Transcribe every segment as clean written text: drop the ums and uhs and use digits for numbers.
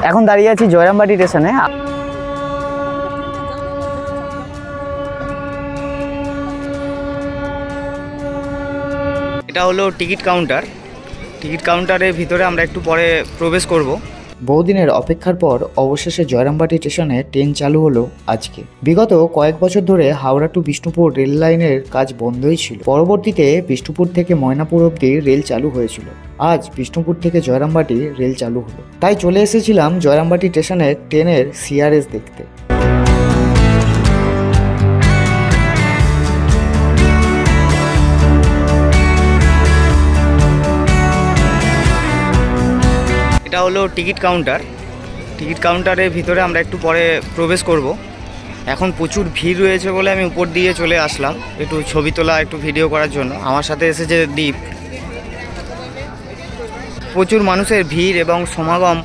এখন দাঁড়িয়ে আছি জয়রামবাটি স্টেশনে। এটা হলো টিকিট কাউন্টার। টিকিট কাউন্টারের ভিতরে আমরা একটু পরে প্রবেশ করব। বহুদিনের অপেক্ষার পর অবশেষে জয়রামবাটি স্টেশনে ট্রেন চালু হলো আজকে। বিগত কয়েক বছর ধরে হাওড়া টু বিষ্ণুপুর রেল লাইনের কাজ বন্ধই ছিল। পরবর্তীতে বিষ্ণুপুর থেকে ময়নাপুর অবধি রেল চালু হয়েছিল। আজ বিষ্ণুপুর থেকে জয়রামবাটি রেল চালু হলো, তাই চলে এসেছিলাম জয়রামবাটি স্টেশনের ট্রেনের সিআরএস দেখতে। এটা হলো টিকিট কাউন্টার। টিকিট কাউন্টারের ভিতরে আমরা একটু পরে প্রবেশ করব। এখন প্রচুর ভিড় রয়েছে বলে আমি উপর দিয়ে চলে আসলাম একটু ছবি তোলা, একটু ভিডিও করার জন্য। আমার সাথে এসেছে দীপ। প্রচুর মানুষের ভিড় এবং সমাগম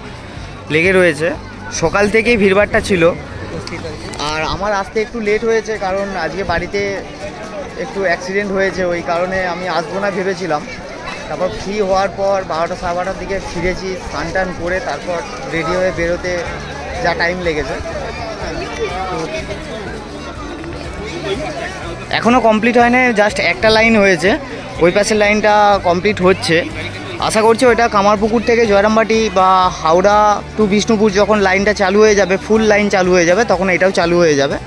লেগে রয়েছে। সকাল থেকেই ভিড়ভাড়টা ছিল। আর আমার আসতে একটু লেট হয়েছে কারণ আজকে বাড়িতে একটু অ্যাক্সিডেন্ট হয়েছে, ওই কারণে আমি আসবো না ভেবেছিলাম। তারপর ফ্রি হওয়ার পর 12টা সাড়ে 12টার দিকে ফিরেছি, স্নান টান করে তারপর রেডি হয়ে বেরোতে যা টাইম লেগেছে। এখনও কমপ্লিট হয়নি, জাস্ট একটা লাইন হয়েছে, ওই পাশের লাইনটা কমপ্লিট হচ্ছে। আশা করছি ওইটা কামারপুকুর থেকে জয়রামবাটি বা হাওড়া টু বিষ্ণুপুর যখন লাইনটা চালু হয়ে যাবে, ফুল লাইন চালু হয়ে যাবে, তখন এটাও চালু হয়ে যাবে।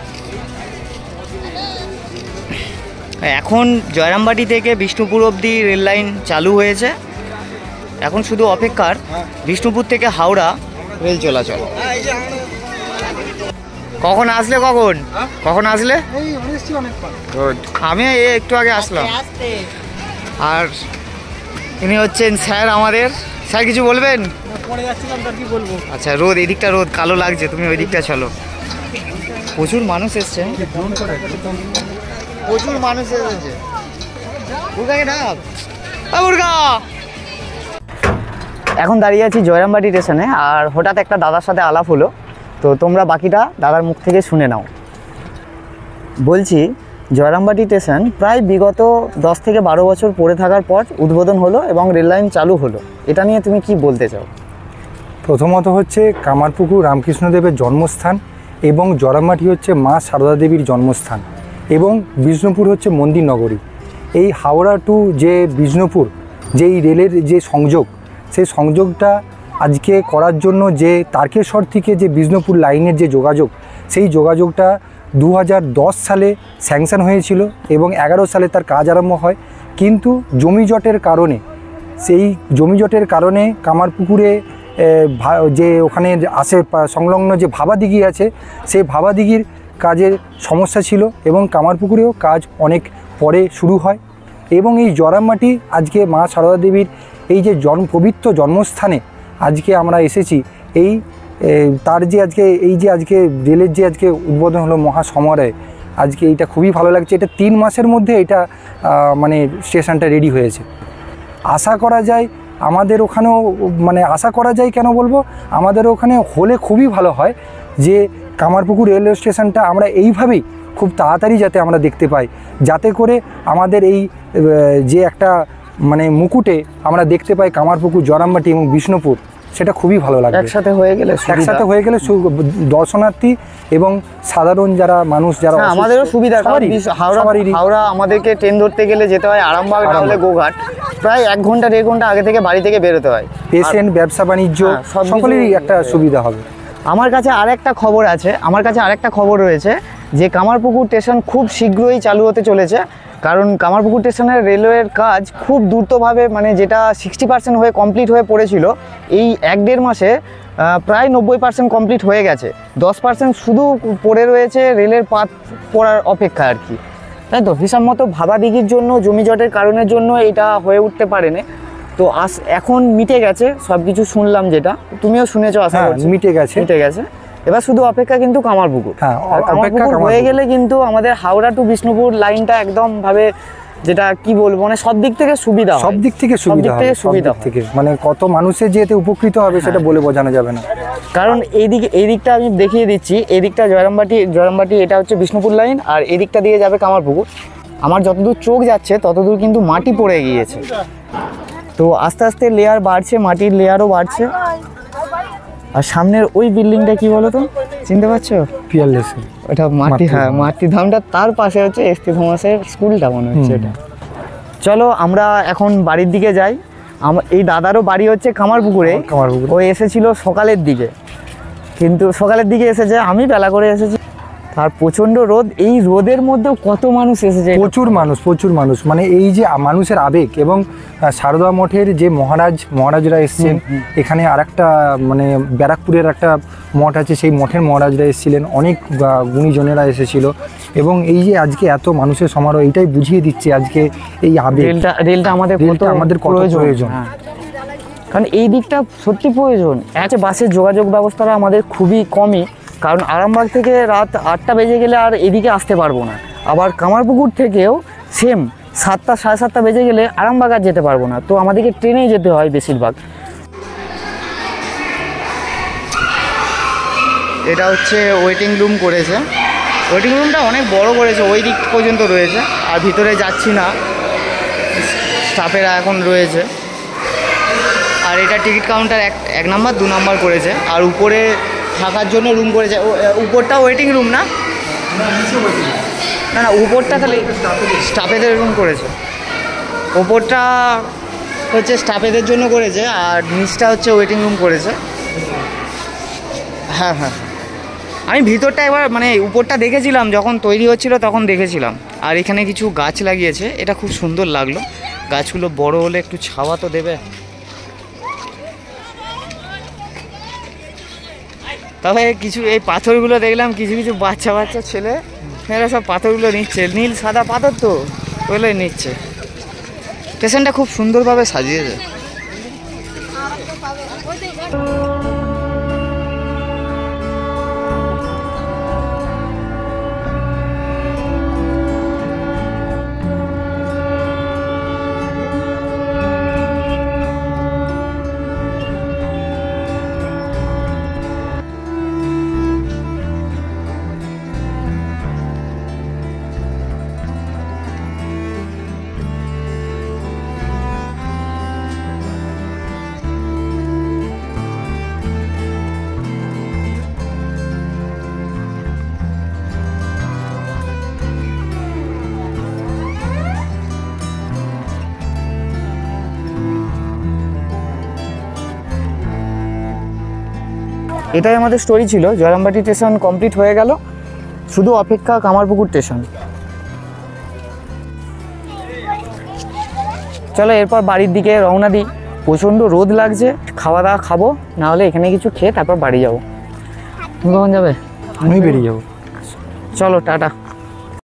এখন জয়রামবাটি থেকে বিষ্ণুপুর অবধি রেল লাইন চালু হয়েছে। এখন শুধু অপেক্ষার বিষ্ণুপুর থেকে হাওড়া রেল চলাচল। কখন আসলে? কখন আসলে? আমি একটু আগে আসলাম। আর ইনি হচ্ছেন স্যার আমাদের। স্যার কিছু বলবেন? আচ্ছা, রোদ, এদিকটা রোদ কালো লাগছে, তুমি ওই দিকটা চলো। প্রচুর মানুষ এসছে, প্রচুর মানুষ এসেছে। এখন দাঁড়িয়ে আছি জয়রামবাটি স্টেশনে। আর হঠাৎ একটা দাদার সাথে আলাপ হলো, তো তোমরা বাকিটা দাদার মুখ থেকে শুনে নাও। বলছি, জয়রামবাটি স্টেশন প্রায় বিগত 10 থেকে 12 বছর পড়ে থাকার পর উদ্বোধন হলো এবং রেল লাইন চালু হলো। এটা নিয়ে তুমি কি বলতে চাও? প্রথমত হচ্ছে কামারপুকুর রামকৃষ্ণদেবের জন্মস্থান এবং জয়রামবাটি হচ্ছে মা সারদা দেবীর জন্মস্থান এবং বিষ্ণুপুর হচ্ছে মন্দির নগরী। এই হাওড়া টু যে বিষ্ণুপুর যেই রেলের যে সংযোগ, সেই সংযোগটা আজকে করার জন্য যে তারকেশ্বর থেকে যে বিষ্ণুপুর লাইনের যে যোগাযোগ, সেই যোগাযোগটা 2010 সালে স্যাংশন হয়েছিল এবং 11 সালে তার কাজ আরম্ভ হয়। কিন্তু জমিজটের কারণে, সেই জমিজটের কারণে কামারপুকুরে যে ওখানে আসে সংলগ্ন যে ভাবাদিঘি আছে, সেই ভাবাদিঘির কাজের সমস্যা ছিল এবং কামারপুকুরেও কাজ অনেক পরে শুরু হয়। এবং এই জয়রামবাটি আজকে মা সারদা দেবীর এই যে পবিত্র জন্মস্থানে আজকে আমরা এসেছি। এই তার যে আজকে এই যে আজকে রেলের যে আজকে উদ্বোধন হলো মহাসমারোহে, আজকে এইটা খুবই ভালো লাগছে। এটা 3 মাসের মধ্যে এটা মানে স্টেশনটা রেডি হয়েছে। আশা করা যায় আমাদের ওখানেও, মানে আশা করা যায় কেন বলবো, আমাদের ওখানে হলে খুবই ভালো হয় যে কামারপুকুর রেলওয়ে স্টেশনটা আমরা এইভাবেই খুব তাড়াতাড়ি যাতে আমরা দেখতে পাই, যাতে করে আমাদের এই যে একটা মানে মুকুটে আমরা দেখতে পাই কামারপুকুর, জয়রামবাটি এবং বিষ্ণুপুর, সেটা খুবই ভালো লাগে। একসাথে হয়ে গেলে দর্শনার্থী এবং সাধারণ যারা মানুষ যারা, আমাদেরও সুবিধা। হাওড়া আমাদেরকে ট্রেন ধরতে গেলে যেতে হয় আরামবাগ, না হলে গোঘাট, প্রায় 1 ঘন্টা 1.5 ঘন্টা আগে থেকে বাড়ি থেকে বেরোতে হয়। পেশেন্ট, ব্যবসা বাণিজ্য সকলেরই একটা সুবিধা হবে। আমার কাছে আরেকটা খবর রয়েছে যে কামারপুকুর স্টেশন খুব শীঘ্রই চালু হতে চলেছে। কারণ কামারপুকুর স্টেশনের রেলওয়ের কাজ খুব দ্রুতভাবে, মানে যেটা 60% হয়ে কমপ্লিট হয়ে পড়েছিল, এই 1-1.5 মাসে প্রায় 90% কমপ্লিট হয়ে গেছে। 10% শুধু পড়ে রয়েছে রেলের পাত পড়ার অপেক্ষা আর কি, তাই তো? হিসাব মতো ভাবাদিঘির জন্য, জমিজটের কারণের জন্য এটা হয়ে উঠতে পারেনি। তো এখন মিটে গেছে সব কিছু, শুনলাম যেটা তুমিও শুনেছো, আশা করছি মিটে গেছে। এবার শুধু অপেক্ষা কিন্তু কামারপুকুর। কামারপুকুর হয়ে গেলে কিন্তু আমাদের হাওড়া টু বিষ্ণুপুর লাইনটা একদম ভাবে, যেটা কি বলবো, মানে সব দিক থেকে সুবিধা, মানে কত মানুষের যেতে উপকৃত হবে সেটা বলে বোঝানো যাবে না। কারণ এই দিকটা আমি দেখিয়ে দিচ্ছি, এই দিকটা জয়রামবাটি, এটা হচ্ছে বিষ্ণুপুর লাইন, আর এই দিকটা দিয়ে যাবে কামারপুকুর। আমার যতদূর চোখ যাচ্ছে ততদূর কিন্তু মাটি পড়ে গিয়েছে। তো আস্তে আস্তে লেয়ার বাড়ছে, মাটির লেয়ারও বাড়ছে। আর সামনের ওই বিল্ডিংটা কি বলো তো, চিনতে পারছো? পিয়ারলেস। ওটা মাটি, হ্যাঁ মাতৃধামটা, তার পাশে হচ্ছে এস.টি. থমাসের স্কুলটা মনে হচ্ছে এটা। চলো আমরা এখন বাড়ির দিকে যাই। এই দাদারও বাড়ি হচ্ছে কামারপুকুরে। ও এসেছিল সকালের দিকে, কিন্তু সকালের দিকে এসেছে, আমি বেলা করে এসেছি। আর প্রচণ্ড রোদ, এই রোদের মধ্যেও কত মানুষ এসেছে, প্রচুর মানুষ, মানে এই যে মানুষের আবেগ। এবং সারদা মঠের যে মহারাজরা এসেছেন এখানে, আর একটা মানে ব্যারাকপুরের একটা মঠ আছে, সেই মঠের মহারাজরা এসেছিলেন, অনেক গুণীজনেরা এসেছিল। এবং এই যে আজকে এত মানুষের সমারোহ, এটাই বুঝিয়ে দিচ্ছে আজকে এই আবেগ। রেলটা আমাদের কত প্রয়োজন, কারণ এই দিকটা সত্যি প্রয়োজন। একটা বাসের যোগাযোগ ব্যবস্থাটা আমাদের খুবই কমই, কারণ আরামবাগ থেকে রাত 8টা বেজে গেলে আর এদিকে আসতে পারবো না। আবার কামারপুকুর থেকেও সেম 7টা সাড়ে 7টা বেজে গেলে আরামবাগ আর যেতে পারবো না, তো আমাদেরকে ট্রেনেই যেতে হয় বেশিরভাগ। এটা হচ্ছে ওয়েটিং রুম করেছে, ওয়েটিং রুমটা অনেক বড় করেছে, ওই দিক পর্যন্ত রয়েছে। আর ভিতরে যাচ্ছি না, স্টাফেরা এখন রয়েছে। আর এটা টিকিট কাউন্টার 1 নাম্বার 2 নাম্বার করেছে। আর উপরে থাকার জন্য রুম করেছে। উপরটা ওয়েটিং রুম না, না উপরটা খালি স্টাফেদের রুম করেছে। ওপরটা হচ্ছে স্টাফেদের জন্য করেছে, আর নিচটা হচ্ছে ওয়েটিং রুম করেছে। হ্যাঁ, আমি ভিতরটা একবার মানে উপরটা দেখেছিলাম, যখন তৈরি হচ্ছিল তখন দেখেছিলাম। আর এখানে কিছু গাছ লাগিয়েছে, এটা খুব সুন্দর লাগলো। গাছগুলো বড় হলে একটু ছাওয়া তো দেবে। তবে কিছু এই পাথরগুলো দেখলাম, কিছু বাচ্চা ছেলে মেয়েরা সব পাথরগুলো নিচ্ছে, নীল সাদা পাথর তো ওগুলোই নিচ্ছে। স্টেশনটা খুব সুন্দরভাবে সাজিয়েছে। এটাই আমাদের স্টোরি ছিল। জয়রামবাটি স্টেশন কমপ্লিট হয়ে গেল, শুধু অপেক্ষা কামারপুকুর স্টেশন। চলো এরপর বাড়ির দিকে রওনা দিই। প্রচণ্ড রোদ লাগছে, খাওয়া দাওয়া খাবো, না হলে এখানে কিছু খেয়ে তারপর বাড়ি যাবো। তুমি কখন যাবে? আমি বেরিয়ে যাবো। চলো টাটা।